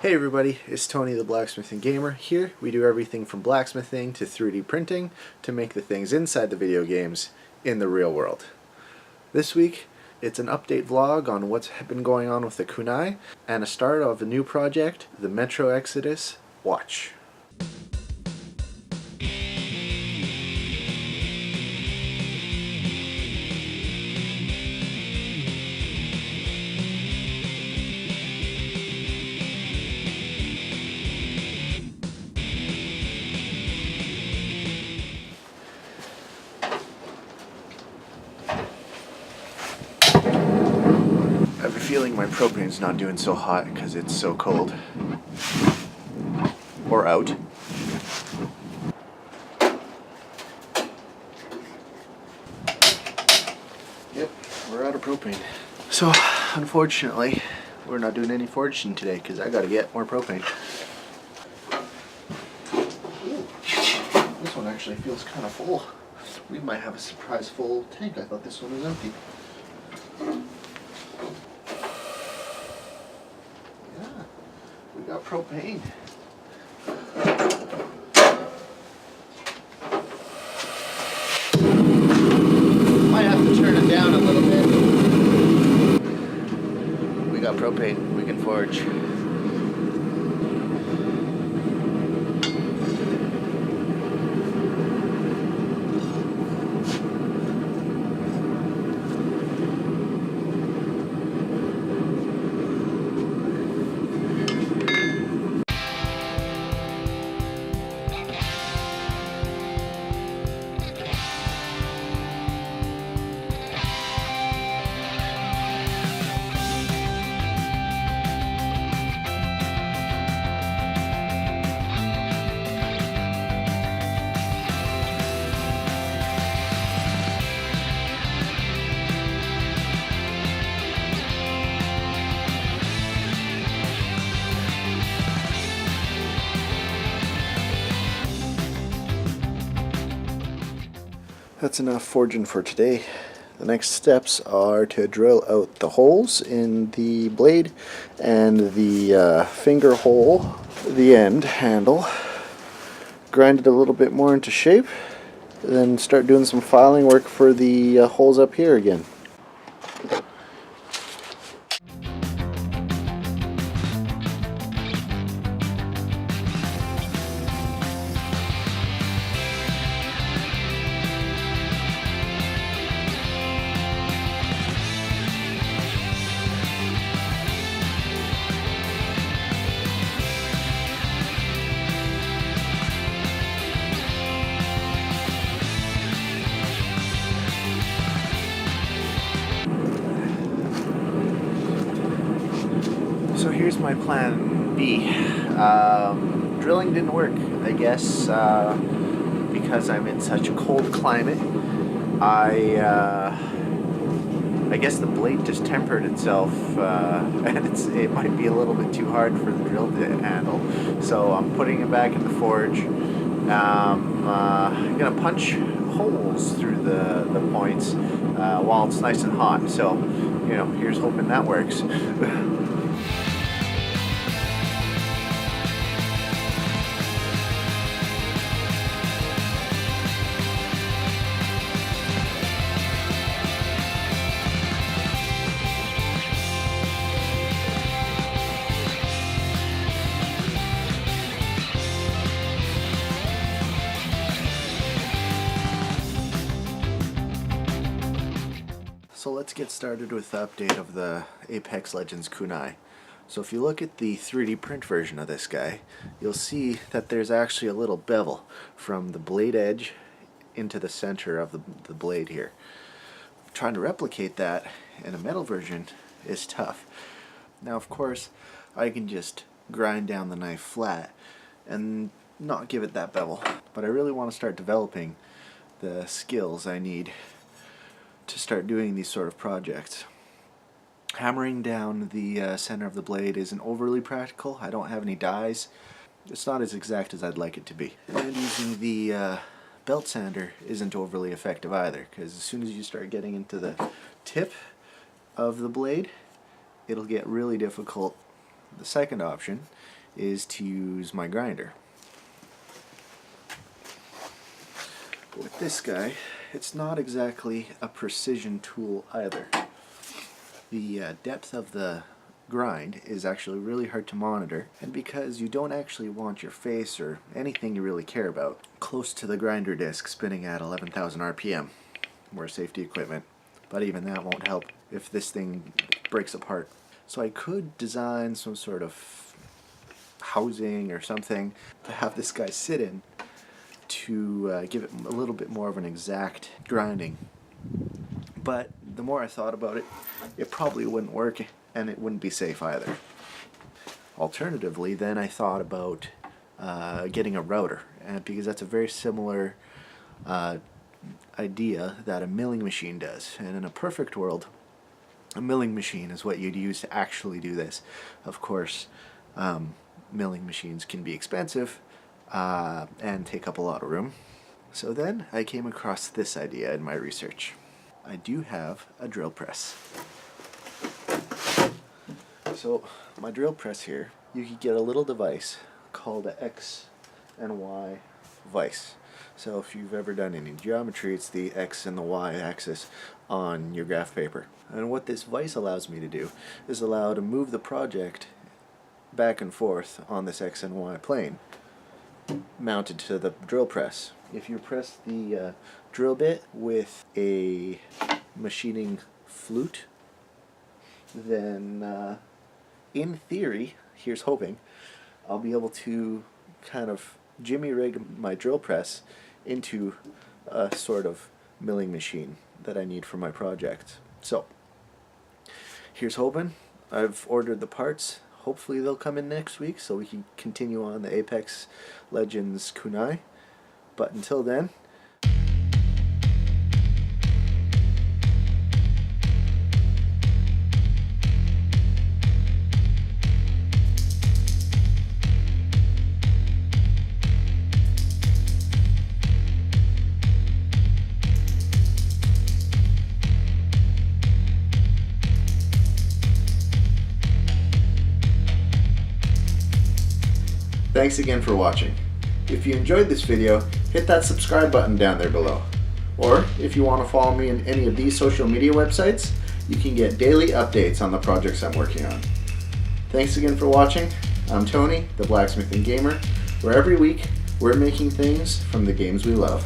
Hey everybody, it's Tony the Blacksmithing Gamer here. We do everything from blacksmithing to 3D printing to make the things inside the video games in the real world. This week, it's an update vlog on what's been going on with the Kunai and a start of a new project, the Metro Exodus watch. I have a feeling my propane's not doing so hot because it's so cold. Or out. Yep, we're out of propane. So, unfortunately, we're not doing any foraging today because I gotta get more propane. Ooh, this one actually feels kind of full. We might have a surprise full tank. I thought this one was empty. Yeah, we got propane. Might have to turn it down a little bit. We got propane, we can forage. That's enough forging for today. The next steps are to drill out the holes in the blade and the finger hole, the end handle, grind it a little bit more into shape, then start doing some filing work for the holes up here again. So here's my plan B. Drilling didn't work, I guess, because I'm in such a cold climate. I guess the blade just tempered itself, and it might be a little bit too hard for the drill to handle. So I'm putting it back in the forge. I'm gonna punch holes through the points while it's nice and hot. So, you know, here's hoping that works. So let's get started with the update of the Apex Legends Kunai. So if you look at the 3D print version of this guy, you'll see that there's actually a little bevel from the blade edge into the center of the blade here. Trying to replicate that in a metal version is tough. Now of course I can just grind down the knife flat and not give it that bevel, but I really want to start developing the skills I need to start doing these sort of projects. Hammering down the center of the blade isn't overly practical. I don't have any dies. It's not as exact as I'd like it to be. And using the belt sander isn't overly effective either, because as soon as you start getting into the tip of the blade, it'll get really difficult The second option is to use my grinder. With this guy, it's not exactly a precision tool either. The depth of the grind is actually really hard to monitor, and because you don't actually want your face or anything you really care about close to the grinder disc spinning at 11,000 RPM. Wear safety equipment, but even that won't help if this thing breaks apart. So I could design some sort of housing or something to have this guy sit in to give it a little bit more of an exact grinding. But the more I thought about it, it probably wouldn't work and it wouldn't be safe either. Alternatively, then I thought about getting a router, and because that's a very similar idea that a milling machine does. And in a perfect world, a milling machine is what you'd use to actually do this. Of course, milling machines can be expensive and take up a lot of room. So then I came across this idea in my research. I do have a drill press. So my drill press here, you could get a little device called an X and Y vise. So if you've ever done any geometry, it's the X and the Y axis on your graph paper. And what this vise allows me to do is allow to move the project back and forth on this X and Y plane, mounted to the drill press. If you press the drill bit with a machining flute, then in theory, here's hoping, I'll be able to kind of jimmy rig my drill press into a sort of milling machine that I need for my project. So here's hoping. I've ordered the parts. Hopefully they'll come in next week so we can continue on the Apex Legends Kunai. But until then, thanks again for watching. If you enjoyed this video, hit that subscribe button down there below. Or if you want to follow me in any of these social media websites, you can get daily updates on the projects I'm working on. Thanks again for watching. I'm Tony, the Blacksmithing Gamer, where every week we're making things from the games we love.